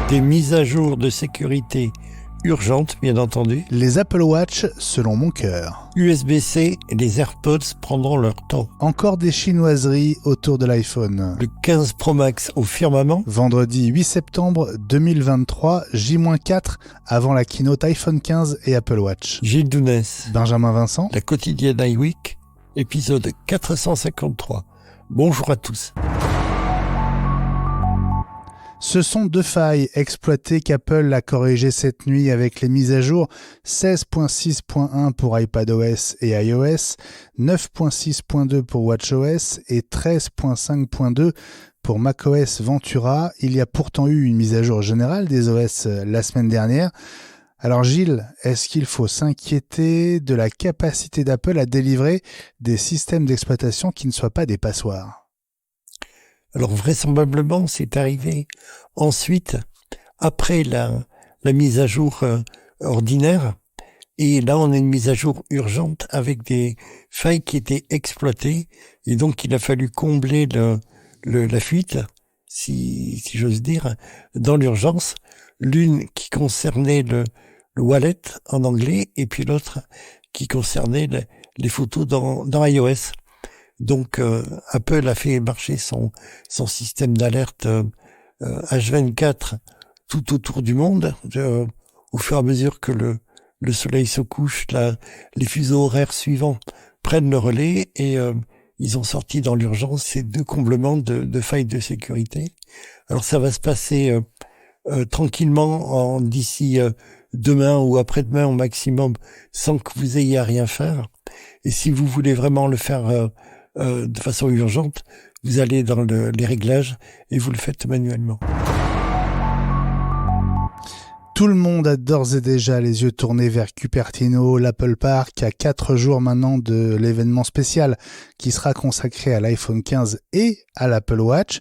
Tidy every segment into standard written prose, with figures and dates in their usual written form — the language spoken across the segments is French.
Des mises à jour de sécurité urgentes, bien entendu. Les Apple Watch selon mon cœur. USB-C et les AirPods prendront leur temps. Encore des chinoiseries autour de l'iPhone. Le 15 Pro Max au firmament. Vendredi 8 septembre 2023, J-4 avant la keynote iPhone 15 et Apple Watch. Gilles Dounès. Benjamin Vincent. La quotidienne iWeek, épisode 453. Bonjour à tous. Ce sont deux failles exploitées qu'Apple a corrigées cette nuit avec les mises à jour 16.6.1 pour iPadOS et iOS, 9.6.2 pour watchOS et 13.5.2 pour macOS Ventura. Il y a pourtant eu une mise à jour générale des OS la semaine dernière. Alors Gilles, est-ce qu'il faut s'inquiéter de la capacité d'Apple à délivrer des systèmes d'exploitation qui ne soient pas des passoires ? Alors vraisemblablement, c'est arrivé ensuite, après la mise à jour ordinaire, et là on a une mise à jour urgente avec des failles qui étaient exploitées, et donc il a fallu combler la fuite, si j'ose dire, dans l'urgence, l'une qui concernait le wallet en anglais, et puis l'autre qui concernait les photos dans iOS. Donc Apple a fait marcher son système d'alerte H24 tout autour du monde. Au fur et à mesure que le soleil se couche, les fuseaux horaires suivants prennent le relais et ils ont sorti dans l'urgence ces deux comblements de failles de sécurité. Alors ça va se passer tranquillement d'ici demain ou après-demain au maximum sans que vous ayez à rien faire. Et si vous voulez vraiment le faire de façon urgente, vous allez dans les réglages et vous le faites manuellement. Tout le monde a d'ores et déjà les yeux tournés vers Cupertino, l'Apple Park, à 4 jours maintenant de l'événement spécial qui sera consacré à l'iPhone 15 et à l'Apple Watch.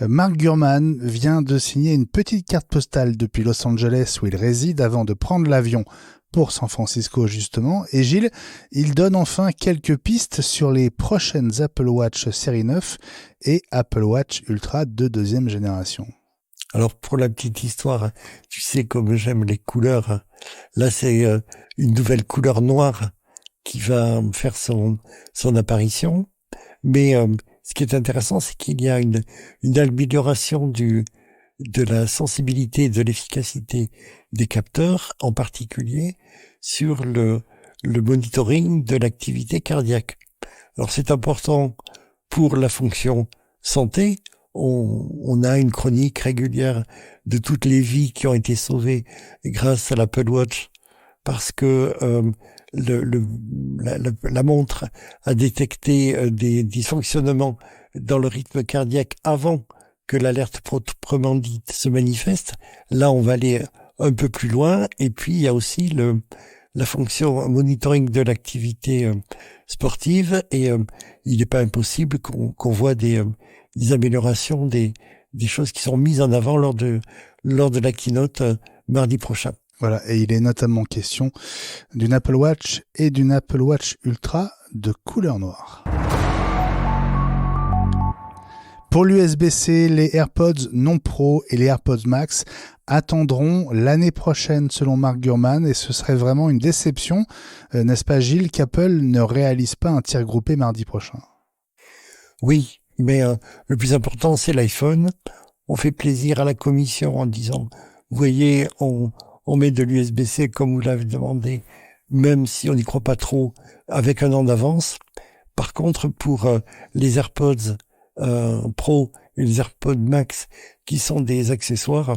Mark Gurman vient de signer une petite carte postale depuis Los Angeles où il réside avant de prendre l'avion pour San Francisco justement. Et Gilles, il donne enfin quelques pistes sur les prochaines Apple Watch série 9 et Apple Watch Ultra de deuxième génération. Alors pour la petite histoire, tu sais comme j'aime les couleurs, là c'est une nouvelle couleur noire qui va faire son apparition. Mais ce qui est intéressant, c'est qu'il y a une amélioration de la sensibilité et de l'efficacité des capteurs, en particulier sur le monitoring de l'activité cardiaque. Alors c'est important pour la fonction santé. On a une chronique régulière de toutes les vies qui ont été sauvées grâce à l'Apple Watch parce que la montre a détecté des dysfonctionnements dans le rythme cardiaque avant que l'alerte proprement dite se manifeste. Là, on va aller un peu plus loin. Et puis, il y a aussi la fonction monitoring de l'activité sportive. Et il n'est pas impossible qu'on voit des améliorations, des choses qui sont mises en avant lors de la keynote mardi prochain. Voilà, et il est notamment question d'une Apple Watch et d'une Apple Watch Ultra de couleur noire. Pour l'USB-C, les AirPods non Pro et les AirPods Max attendront l'année prochaine selon Mark Gurman et ce serait vraiment une déception, n'est-ce pas Gilles, qu'Apple ne réalise pas un tir groupé mardi prochain? Oui, mais le plus important c'est l'iPhone. On fait plaisir à la commission en disant, vous voyez, on met de l'USB-C comme vous l'avez demandé, même si on n'y croit pas trop, avec un an d'avance. Par contre, pour les AirPods Pro et les AirPods Max, qui sont des accessoires,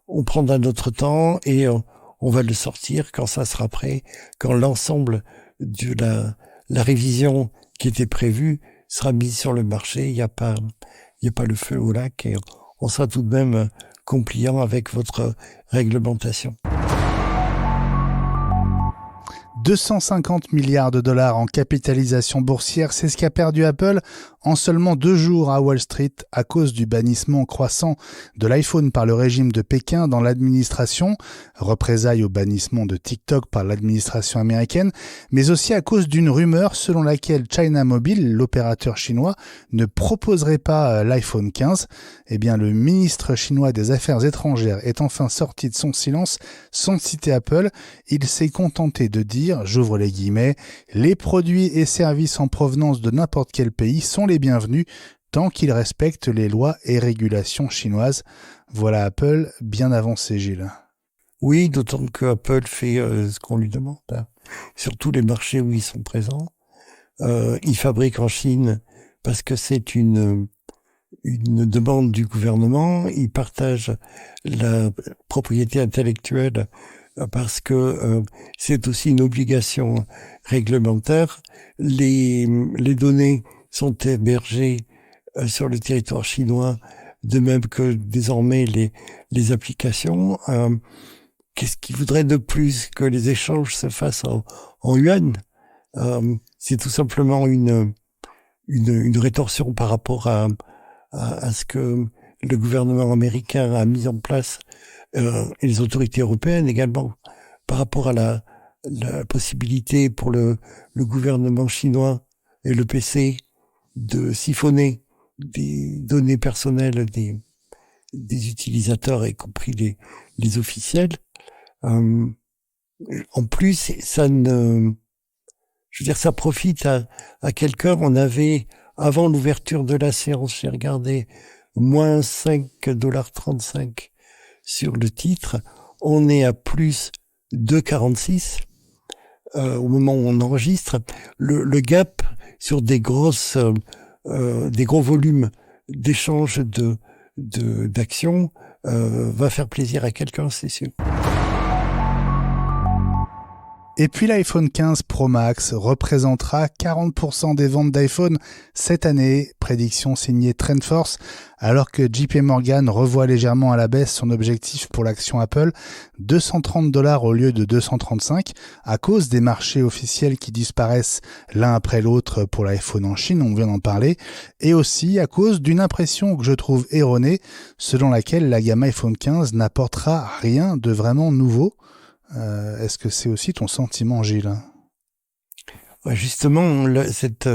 on prendra notre temps et on va le sortir quand ça sera prêt, quand l'ensemble de la révision qui était prévue sera mise sur le marché. Il n'y a pas le feu au lac et on sera tout de même compliant avec votre réglementation. 250 milliards de dollars en capitalisation boursière, c'est ce qu'a perdu Apple en seulement 2 jours à Wall Street à cause du bannissement croissant de l'iPhone par le régime de Pékin dans l'administration, représailles au bannissement de TikTok par l'administration américaine, mais aussi à cause d'une rumeur selon laquelle China Mobile, l'opérateur chinois, ne proposerait pas l'iPhone 15. Eh bien, le ministre chinois des Affaires étrangères est enfin sorti de son silence sans citer Apple. Il s'est contenté de dire, j'ouvre les guillemets, « Les produits et services en provenance de n'importe quel pays sont les bienvenus tant qu'ils respectent les lois et régulations chinoises. » Voilà Apple bien avancé, Gilles. Oui, d'autant que Apple fait ce qu'on lui demande, hein. Sur tous les marchés où ils sont présents. Ils fabriquent en Chine parce que c'est une demande du gouvernement. Ils partagent la propriété intellectuelle parce que c'est aussi une obligation réglementaire. Les données sont hébergées sur le territoire chinois, de même que désormais les applications. Qu'est-ce qu'ils voudraient de plus que les échanges se fassent en yuan? C'est tout simplement une rétorsion par rapport à ce que le gouvernement américain a mis en place, et les autorités européennes également, par rapport à la possibilité pour le gouvernement chinois et le PC de siphonner des données personnelles des utilisateurs, y compris les officiels. En plus, ça profite à quelqu'un. On avait, avant l'ouverture de la séance, j'ai regardé, moins $5,35 sur le titre. On est à plus 2,46 au moment où on enregistre. Le gap sur des gros volumes d'échanges d'actions va faire plaisir à quelqu'un, c'est sûr. Et puis l'iPhone 15 Pro Max représentera 40% des ventes d'iPhone cette année, prédiction signée TrendForce, alors que JP Morgan revoit légèrement à la baisse son objectif pour l'action Apple, $230 au lieu de 235, à cause des marchés officiels qui disparaissent l'un après l'autre pour l'iPhone en Chine, on vient d'en parler, et aussi à cause d'une impression que je trouve erronée, selon laquelle la gamme iPhone 15 n'apportera rien de vraiment nouveau. Est-ce que c'est aussi ton sentiment, Gilles? Ouais, justement, cette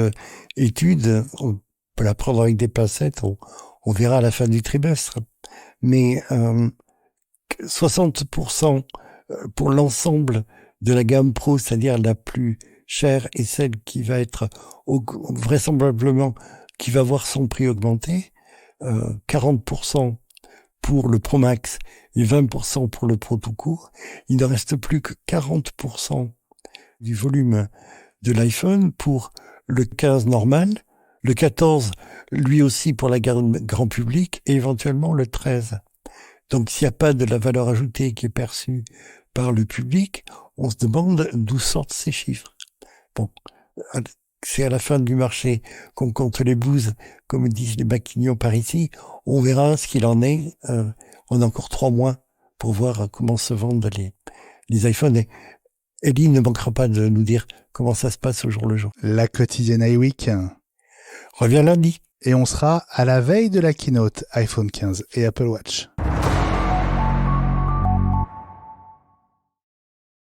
étude, on peut la prendre avec des pincettes, on verra à la fin du trimestre. Mais 60% pour l'ensemble de la gamme Pro, c'est-à-dire la plus chère et celle qui va être vraisemblablement, qui va voir son prix augmenter, 40% pour le Pro Max et 20% pour le Pro tout court, il ne reste plus que 40% du volume de l'iPhone pour le 15 normal, le 14 lui aussi pour la gamme grand public et éventuellement le 13. Donc s'il n'y a pas de la valeur ajoutée qui est perçue par le public, on se demande d'où sortent ces chiffres. Bon, c'est à la fin du marché qu'on compte les bouses, comme disent les maquignons par ici. On verra ce qu'il en est. On a encore 3 mois pour voir comment se vendent les iPhones. Et Ellie ne manquera pas de nous dire comment ça se passe au jour le jour. La quotidienne iWeek revient lundi. Et on sera à la veille de la keynote iPhone 15 et Apple Watch.